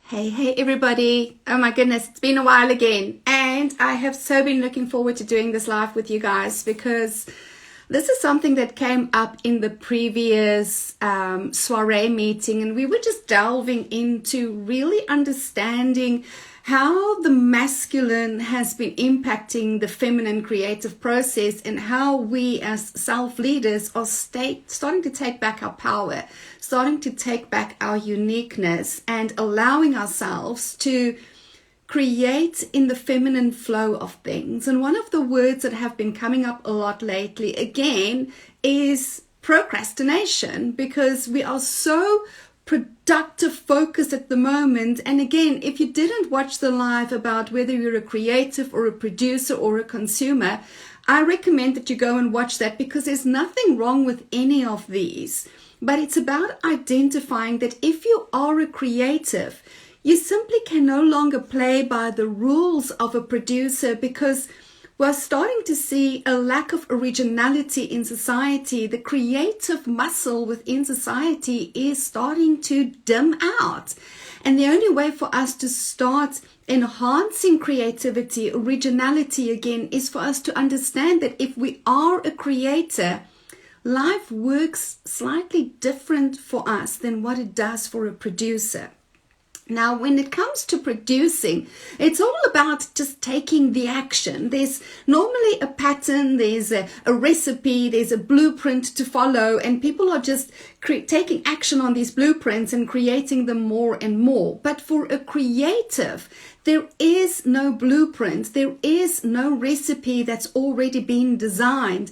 Hey everybody. Oh my goodness, it's been a while again. And I have so been looking forward to doing this live with you guys because this is something that came up in the previous Soiree meeting, and we were just delving into really understanding how the masculine has been impacting the feminine creative process and how we as self-leaders are starting to take back our power, starting to take back our uniqueness and allowing ourselves to create in the feminine flow of things. And one of the words that have been coming up a lot lately again is procrastination, because we are so productive focused at the moment. And again, if you didn't watch the live about whether you're a creative or a producer or a consumer, I recommend that you go and watch that, because there's nothing wrong with any of these. But it's about identifying that if you are a creative, you simply can no longer play by the rules of a producer, because we're starting to see a lack of originality in society. The creative muscle within society is starting to dim out. And the only way for us to start enhancing creativity, originality again, is for us to understand that if we are a creator, life works slightly different for us than what it does for a producer. Now, when it comes to producing, it's all about just taking the action. There's normally a pattern, there's a recipe, there's a blueprint to follow, and people are just taking action on these blueprints and creating them more and more. But for a creative, there is no blueprint, there is no recipe that's already been designed.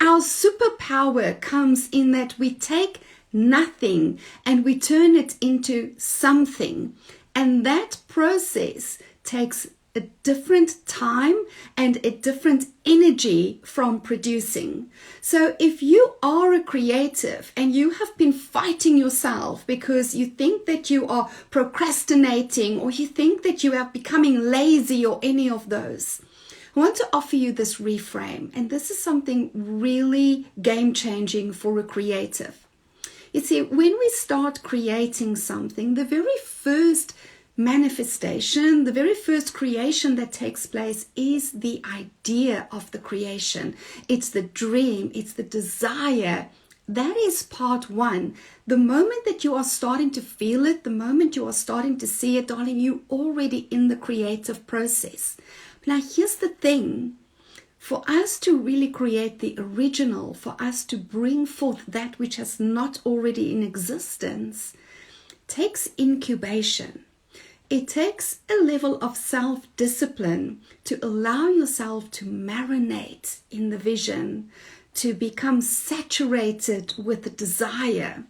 Our superpower comes in that we take nothing and we turn it into something, and that process takes a different time and a different energy from producing. So if you are a creative and you have been fighting yourself because you think that you are procrastinating, or you think that you are becoming lazy, or any of those, I want to offer you this reframe, and this is something really game-changing for a creative. You see, when we start creating something, the very first manifestation, the very first creation that takes place is the idea of the creation. It's the dream, it's the desire. That is part one. The moment that you are starting to feel it, the moment you are starting to see it, darling, you're already in the creative process. Now, here's the thing. For us to really create the original, for us to bring forth that which has not already in existence, takes incubation. It takes a level of self-discipline to allow yourself to marinate in the vision, to become saturated with the desire.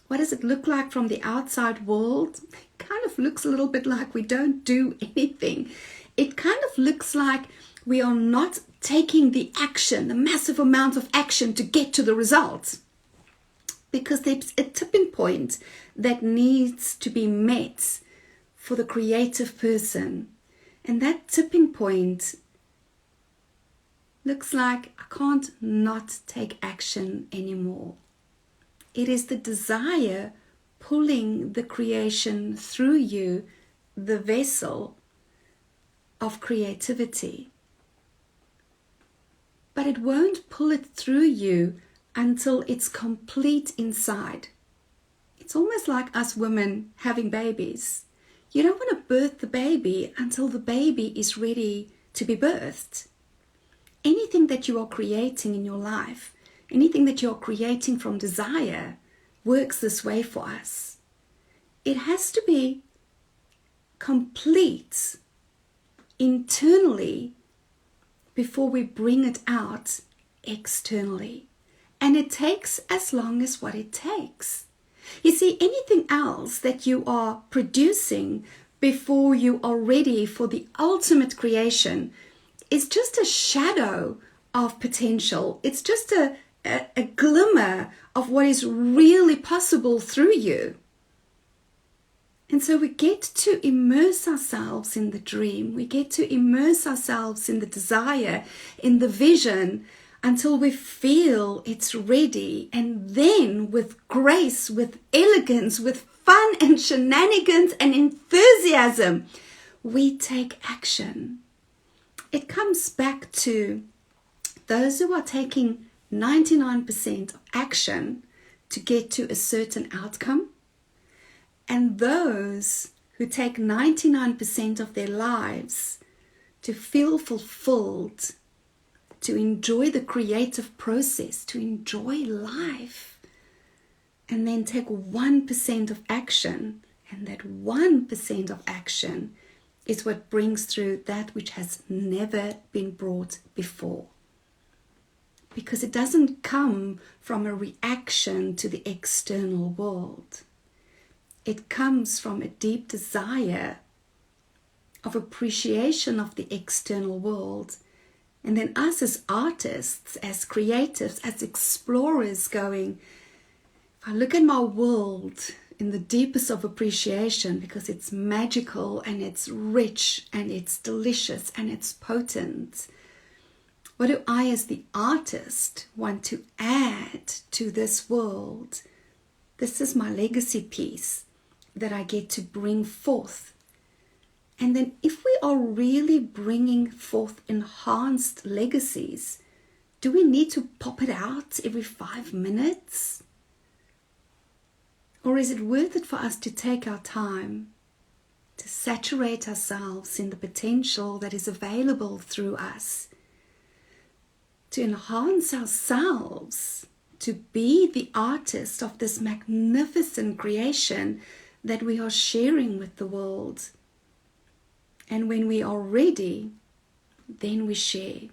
What does it look like from the outside world? It kind of looks a little bit like we don't do anything. It kind of looks like we are not taking the action, the massive amount of action to get to the result. Because there's a tipping point that needs to be met for the creative person. And that tipping point looks like I can't not take action anymore. It is the desire pulling the creation through you, the vessel of creativity. But it won't pull it through you until it's complete inside. It's almost like us women having babies. You don't want to birth the baby until the baby is ready to be birthed. Anything that you are creating in your life, anything that you're creating from desire, works this way for us. It has to be complete internally before we bring it out externally. And it takes as long as what it takes. You see, anything else that you are producing before you are ready for the ultimate creation is just a shadow of potential. It's just a glimmer of what is really possible through you. And so we get to immerse ourselves in the dream. We get to immerse ourselves in the desire, in the vision until we feel it's ready. And then with grace, with elegance, with fun and shenanigans and enthusiasm, we take action. It comes back to those who are taking 99% of action to get to a certain outcome, and those who take 99% of their lives to feel fulfilled, to enjoy the creative process, to enjoy life, and then take 1% of action, and that 1% of action is what brings through that which has never been brought before. Because it doesn't come from a reaction to the external world. It comes from a deep desire of appreciation of the external world. And then us as artists, as creatives, as explorers going, if I look at my world in the deepest of appreciation, because it's magical and it's rich and it's delicious and it's potent, what do I as the artist want to add to this world? This is my legacy piece that I get to bring forth. And then if we are really bringing forth enhanced legacies, do we need to pop it out every 5 minutes? Or is it worth it for us to take our time to saturate ourselves in the potential that is available through us, to enhance ourselves, to be the artist of this magnificent creation that we are sharing with the world? And when we are ready, then we share.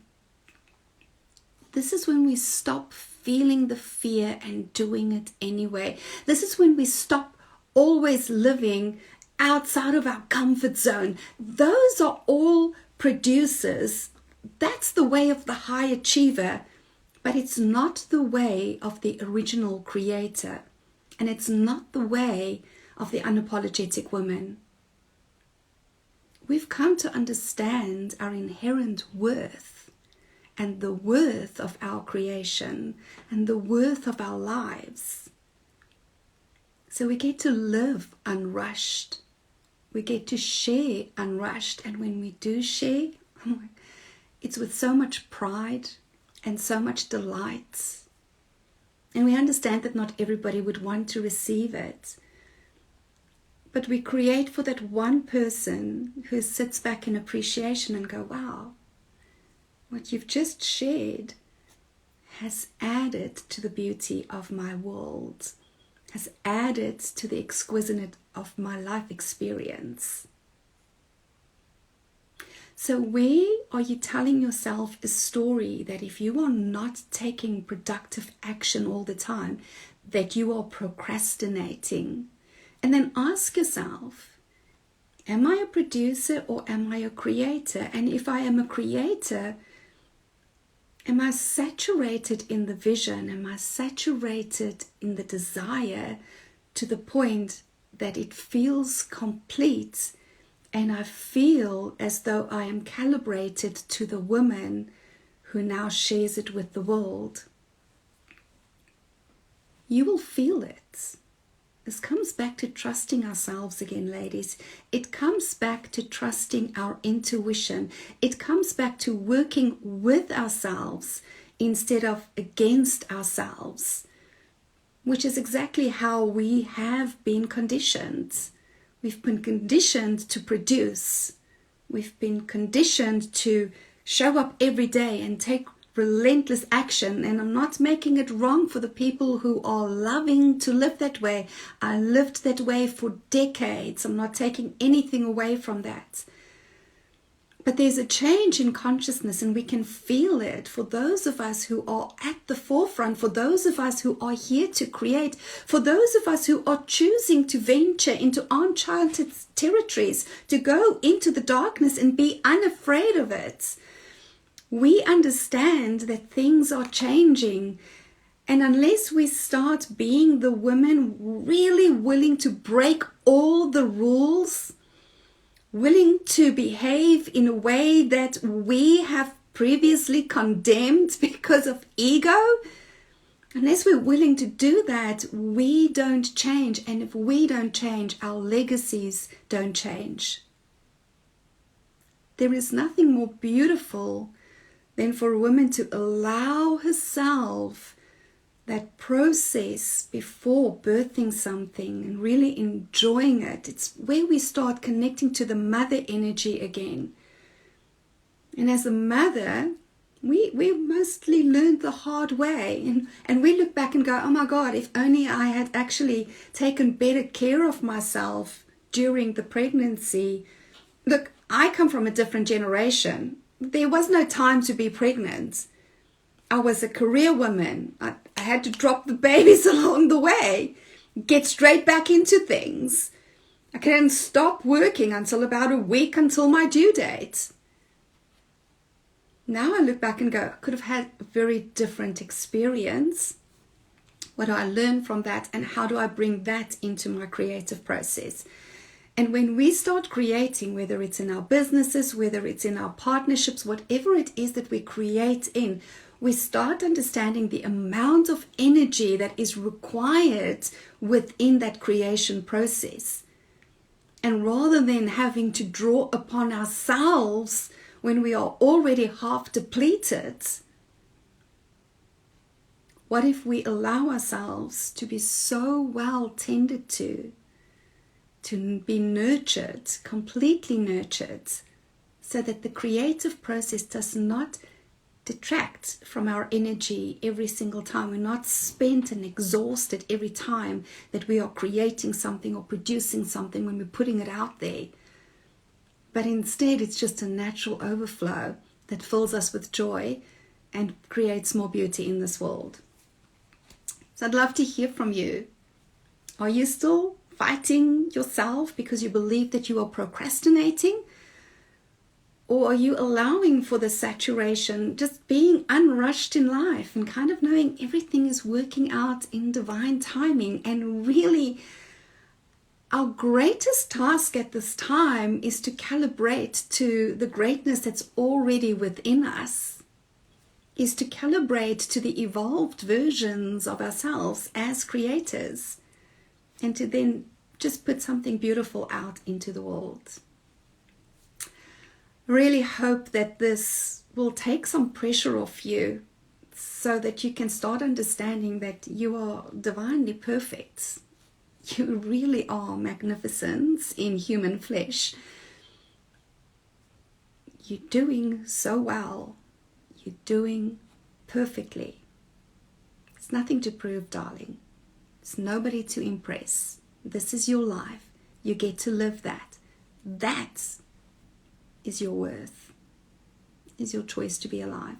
This is when we stop feeling the fear and doing it anyway. This is when we stop always living outside of our comfort zone. Those are all producers. That's the way of the high achiever, but it's not the way of the original creator. And it's not the way of the unapologetic woman. We've come to understand our inherent worth and the worth of our creation and the worth of our lives. So we get to live unrushed. We get to share unrushed. And when we do share, it's with so much pride and so much delight. And we understand that not everybody would want to receive it. But we create for that one person who sits back in appreciation and go, wow, what you've just shared has added to the beauty of my world, has added to the exquisiteness of my life experience. So where are you telling yourself a story that if you are not taking productive action all the time, that you are procrastinating? And then ask yourself, am I a producer or am I a creator? And if I am a creator, am I saturated in the vision? Am I saturated in the desire to the point that it feels complete and I feel as though I am calibrated to the woman who now shares it with the world? You will feel it. This comes back to trusting ourselves again, ladies. It comes back to trusting our intuition. It comes back to working with ourselves instead of against ourselves, which is exactly how we have been conditioned. We've been conditioned to produce. We've been conditioned to show up every day and take relentless action. And I'm not making it wrong for the people who are loving to live that way. I lived that way for decades. I'm not taking anything away from that. But there's a change in consciousness, and we can feel it for those of us who are at the forefront, for those of us who are here to create, for those of us who are choosing to venture into uncharted territories, to go into the darkness and be unafraid of it. We understand that things are changing, and unless we start being the women really willing to break all the rules, willing to behave in a way that we have previously condemned because of ego. Unless we're willing to do that, we don't change. And if we don't change, our legacies don't change. There is nothing more beautiful than for a woman to allow herself that process before birthing something and really enjoying it. It's where we start connecting to the mother energy again. And as a mother, we mostly learned the hard way. And we look back and go, oh my God, if only I had actually taken better care of myself during the pregnancy. Look, I come from a different generation. There was no time to be pregnant. I was a career woman. I had to drop the babies along the way, get straight back into things. I couldn't stop working until about a week until my due date. Now I look back and go, I could have had a very different experience. What do I learn from that, and how do I bring that into my creative process? And when we start creating, whether it's in our businesses, whether it's in our partnerships, whatever it is that we create in, we start understanding the amount of energy that is required within that creation process. And rather than having to draw upon ourselves when we are already half depleted, what if we allow ourselves to be so well tended to be nurtured, completely nurtured, so that the creative process does not detract from our energy every single time. We're not spent and exhausted every time that we are creating something or producing something when we're putting it out there. But instead, it's just a natural overflow that fills us with joy and creates more beauty in this world. So I'd love to hear from you. Are you still fighting yourself because you believe that you are procrastinating? Or are you allowing for the saturation, just being unrushed in life and kind of knowing everything is working out in divine timing? And really, our greatest task at this time is to calibrate to the greatness that's already within us, is to calibrate to the evolved versions of ourselves as creators, and to then just put something beautiful out into the world. I really hope that this will take some pressure off you so that you can start understanding that you are divinely perfect. You really are magnificence in human flesh. You're doing so well. You're doing perfectly. There's nothing to prove, darling. There's nobody to impress. This is your life. You get to live that. That is your worth, is your choice to be alive.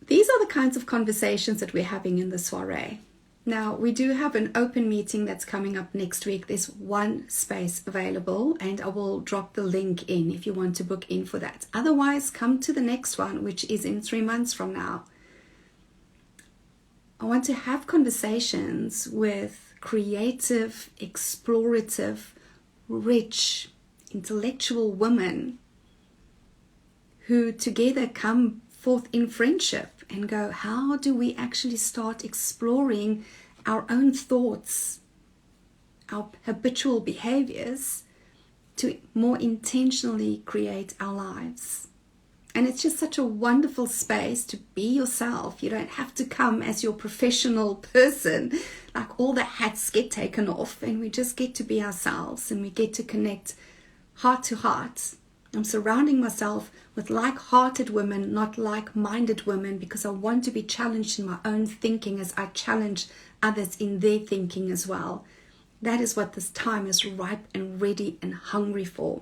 These are the kinds of conversations that we're having in the soiree. Now, we do have an open meeting that's coming up next week. There's one space available, and I will drop the link in if you want to book in for that. Otherwise, come to the next one, which is in 3 months from now. I want to have conversations with creative, explorative, rich, intellectual women who together come forth in friendship and go, how do we actually start exploring our own thoughts, our habitual behaviors, to more intentionally create our lives? And it's just such a wonderful space to be yourself. You don't have to come as your professional person. Like, all the hats get taken off and we just get to be ourselves, and we get to connect heart to heart. I'm surrounding myself with like-hearted women, not like-minded women, because I want to be challenged in my own thinking as I challenge others in their thinking as well. That is what this time is ripe and ready and hungry for.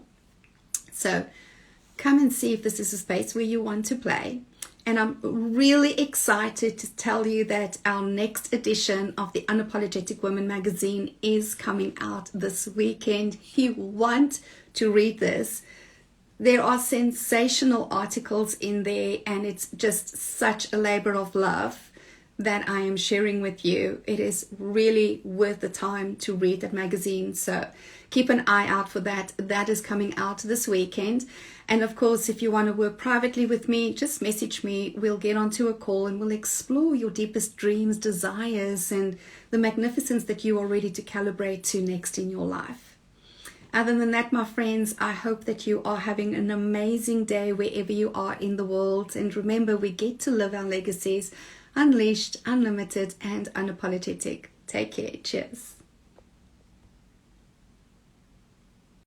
So come and see if this is a space where you want to play. And I'm really excited to tell you that our next edition of the Unapologetic Woman magazine is coming out this weekend. You want to read this. There are sensational articles in there, and it's just such a labor of love. that I am sharing with you. It is really worth the time to read that magazine. So keep an eye out for that. That is coming out this weekend. And of course, if you want to work privately with me, just message me. We'll get onto a call and we'll explore your deepest dreams, desires, and the magnificence that you are ready to calibrate to next in your life. Other than that, my friends, I hope that you are having an amazing day wherever you are in the world. And remember, we get to live our legacies unleashed, unlimited, and unapologetic. Take care. Cheers.